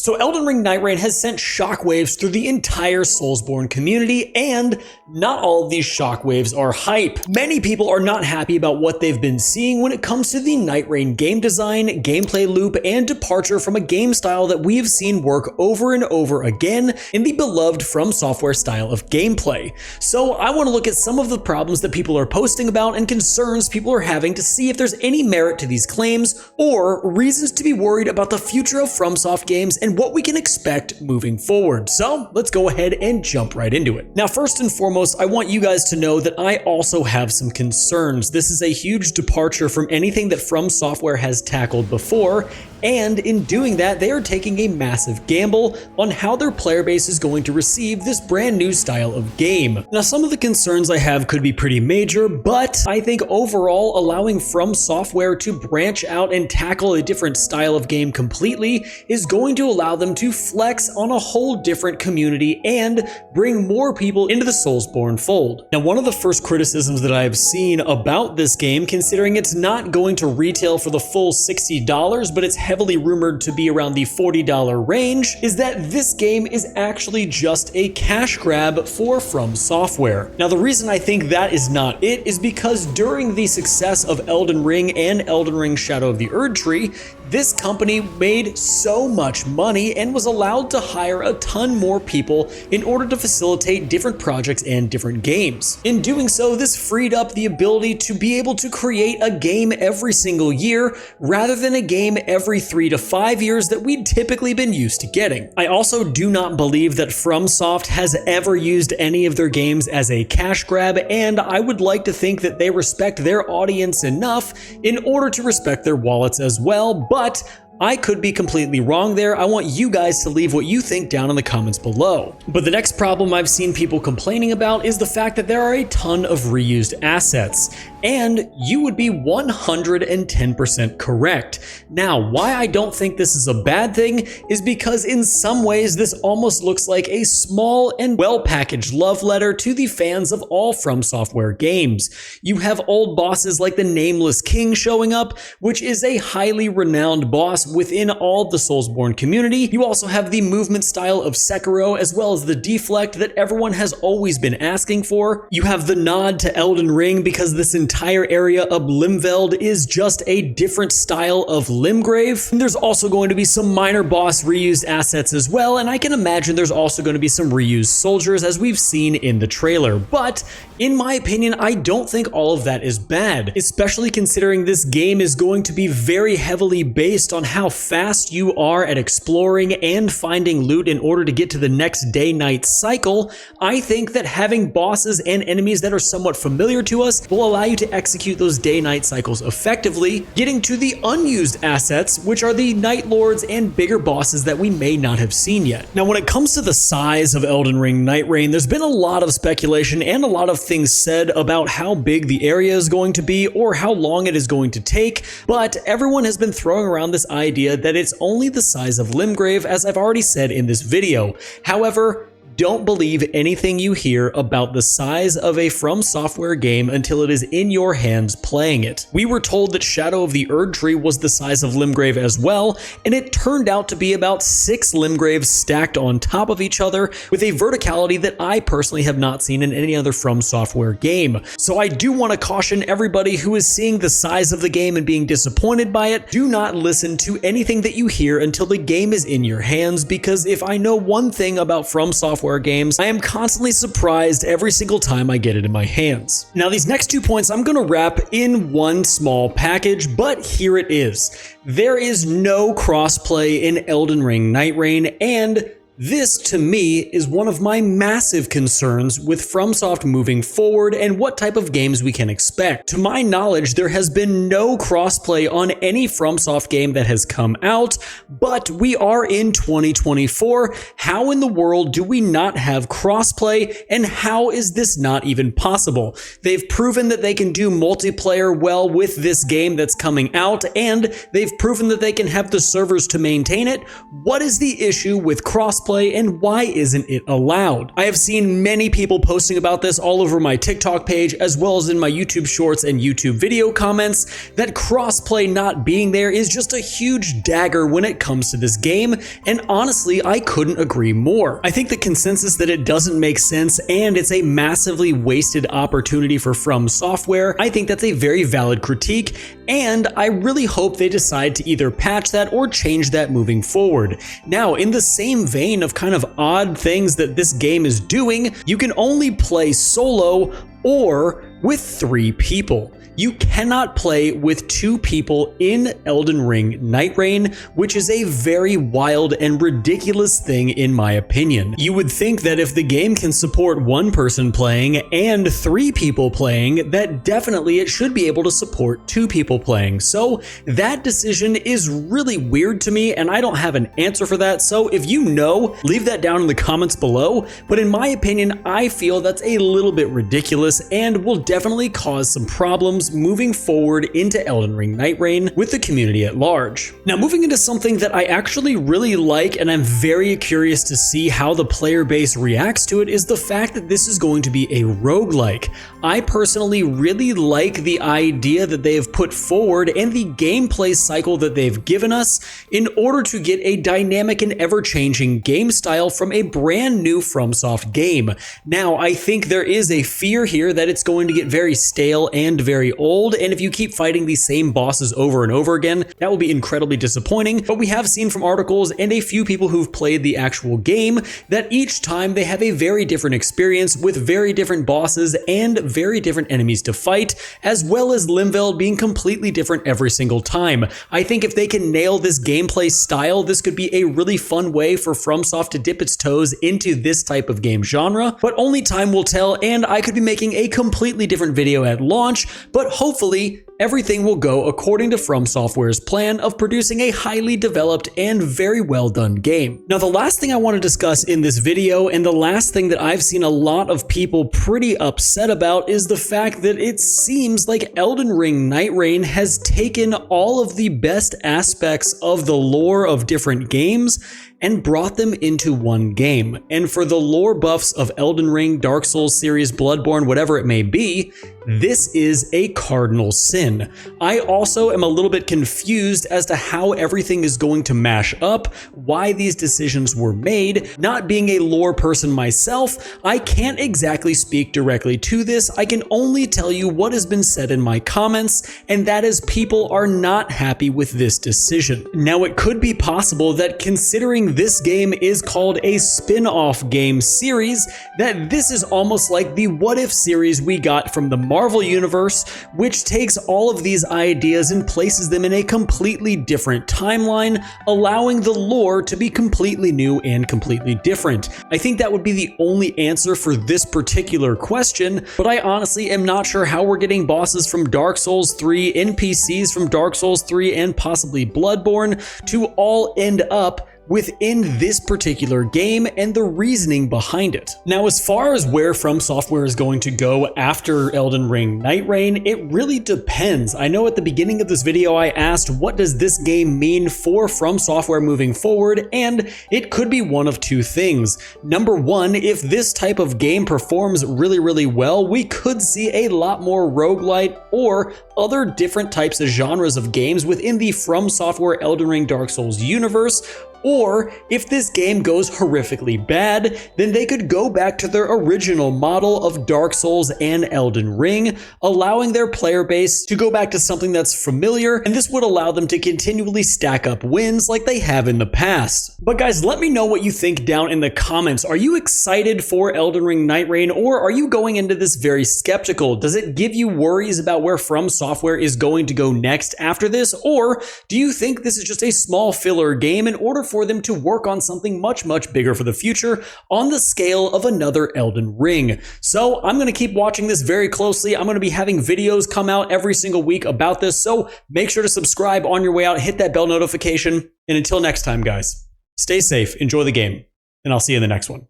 So Elden Ring Nightreign has sent shockwaves through the entire Soulsborne community, and not all of these shockwaves are hype. Many people are not happy about what they've been seeing when it comes to the Nightreign game design, gameplay loop, and departure from a game style that we have seen work over and over again in the beloved FromSoftware style of gameplay. So I want to look at some of the problems that people are posting about and concerns people are having to see if there's any merit to these claims or reasons to be worried about the future of FromSoft games and what we can expect moving forward. So let's go ahead and jump right into it. Now, first and foremost, I want you guys to know that I also have some concerns. This is a huge departure from anything that FromSoftware has tackled before, and in doing that, they are taking a massive gamble on how their player base is going to receive this brand new style of game. Now, some of the concerns I have could be pretty major, but I think overall allowing FromSoftware to branch out and tackle a different style of game completely is going to allow them to flex on a whole different community and bring more people into the Soulsborne fold. Now, one of the first criticisms that I've seen about this game, considering it's not going to retail for the full $60, but it's heavily rumored to be around the $40 range, is that this game is actually just a cash grab for FromSoftware. Now, the reason I think that is not it is because during the success of Elden Ring and Elden Ring Shadow of the Erdtree, this company made so much money and was allowed to hire a ton more people in order to facilitate different projects and different games. In doing so, this freed up the ability to be able to create a game every single year rather than a game every 3 to 5 years that we'd typically been used to getting. I also do not believe that FromSoft has ever used any of their games as a cash grab, and I would like to think that they respect their audience enough in order to respect their wallets as well, but I could be completely wrong there. I want you guys to leave what you think down in the comments below. But the next problem I've seen people complaining about is the fact that there are a ton of reused assets. And you would be 110% correct. Now, why I don't think this is a bad thing is because in some ways this almost looks like a small and well-packaged love letter to the fans of all FromSoftware games. You have old bosses like the Nameless King showing up, which is a highly renowned boss within all the Soulsborne community. You also have the movement style of Sekiro, as well as the deflect that everyone has always been asking for. You have the nod to Elden Ring because this entire area of Limveld is just a different style of Limgrave. And there's also going to be some minor boss reused assets as well, and I can imagine there's also going to be some reused soldiers as we've seen in the trailer. But in my opinion, I don't think all of that is bad, especially considering this game is going to be very heavily based on how fast you are at exploring and finding loot in order to get to the next day-night cycle. I think that having bosses and enemies that are somewhat familiar to us will allow you to execute those day-night cycles effectively, getting to the unused assets, which are the Night Lords and bigger bosses that we may not have seen yet. Now, when it comes to the size of Elden Ring Nightreign, there's been a lot of speculation and a lot of things said about how big the area is going to be or how long it is going to take, but everyone has been throwing around this idea that it's only the size of Limgrave, as I've already said in this video. However, don't believe anything you hear about the size of a FromSoftware game until it is in your hands playing it. We were told that Shadow of the Erdtree was the size of Limgrave as well, and it turned out to be about 6 Limgraves stacked on top of each other with a verticality that I personally have not seen in any other FromSoftware game. So I do want to caution everybody who is seeing the size of the game and being disappointed by it, do not listen to anything that you hear until the game is in your hands, because if I know one thing about FromSoftware games, I am constantly surprised every single time I get it in my hands. Now, these next 2 points I'm going to wrap in one small package, but here it is. There is no crossplay in Elden Ring Nightreign, and this, to me, is one of my massive concerns with FromSoft moving forward and what type of games we can expect. To my knowledge, there has been no crossplay on any FromSoft game that has come out, but we are in 2024. How in the world do we not have crossplay, and how is this not even possible? They've proven that they can do multiplayer well with this game that's coming out, and they've proven that they can have the servers to maintain it. What is the issue with crossplay crossplay and why isn't it allowed? I have seen many people posting about this all over my TikTok page as well as in my YouTube shorts and YouTube video comments that crossplay not being there is just a huge dagger when it comes to this game, and honestly I couldn't agree more. I think the consensus that it doesn't make sense and it's a massively wasted opportunity for From Software, I think that's a very valid critique, and I really hope they decide to either patch that or change that moving forward. Now, in the same vein of kind of odd things that this game is doing, you can only play solo or with 3 people. You cannot play with 2 people in Elden Ring Nightreign, which is a very wild and ridiculous thing in my opinion. You would think that if the game can support 1 person playing and 3 people playing, that definitely it should be able to support 2 people playing. So that decision is really weird to me, and I don't have an answer for that. So if you know, leave that down in the comments below. But in my opinion, I feel that's a little bit ridiculous and will definitely cause some problems moving forward into Elden Ring Nightreign with the community at large. Now, moving into something that I actually really like and I'm very curious to see how the player base reacts to it is the fact that this is going to be a roguelike. I personally really like the idea that they have put forward and the gameplay cycle that they've given us in order to get a dynamic and ever-changing game style from a brand new FromSoft game. Now, I think there is a fear here that it's going to get very stale and very old, and if you keep fighting these same bosses over and over again, that will be incredibly disappointing. But we have seen from articles and a few people who've played the actual game that each time they have a very different experience with very different bosses and very different enemies to fight, as well as Limveld being completely different every single time. I think if they can nail this gameplay style, this could be a really fun way for FromSoft to dip its toes into this type of game genre, but only time will tell, and I could be making a completely different video at launch, but hopefully everything will go according to FromSoftware's plan of producing a highly developed and very well done game. Now, the last thing I want to discuss in this video, and the last thing that I've seen a lot of people pretty upset about, is the fact that it seems like Elden Ring Nightreign has taken all of the best aspects of the lore of different games and brought them into one game. And for the lore buffs of Elden Ring, Dark Souls series, Bloodborne, whatever it may be, this is a cardinal sin. I also am a little bit confused as to how everything is going to mash up, why these decisions were made. Not being a lore person myself, I can't exactly speak directly to this. I can only tell you what has been said in my comments, and that is people are not happy with this decision. Now, it could be possible that considering this game is called a spin-off game series, that this is almost like the What If series we got from the Marvel Universe, which takes all of these ideas and places them in a completely different timeline, allowing the lore to be completely new and completely different. I think that would be the only answer for this particular question, but I honestly am not sure how we're getting bosses from Dark Souls 3, NPCs from Dark Souls 3, and possibly Bloodborne to all end up within this particular game and the reasoning behind it. Now, as far as where From Software is going to go after Elden Ring Nightreign, it really depends. I know at the beginning of this video I asked, what does this game mean for From Software moving forward? And it could be one of 2 things. Number 1, if this type of game performs really, really well, we could see a lot more roguelite or other different types of genres of games within the From Software Elden Ring Dark Souls universe. Or if this game goes horrifically bad, then they could go back to their original model of Dark Souls and Elden Ring, allowing their player base to go back to something that's familiar, and this would allow them to continually stack up wins like they have in the past. But guys, let me know what you think down in the comments. Are you excited for Elden Ring Nightreign, or are you going into this very skeptical? Does it give you worries about where From Software is going to go next after this, or do you think this is just a small filler game in order for them to work on something much, much bigger for the future on the scale of another Elden Ring? So I'm going to keep watching this very closely. I'm going to be having videos come out every single week about this, so make sure to subscribe on your way out, hit that bell notification, and until next time, guys, stay safe, enjoy the game, and I'll see you in the next one.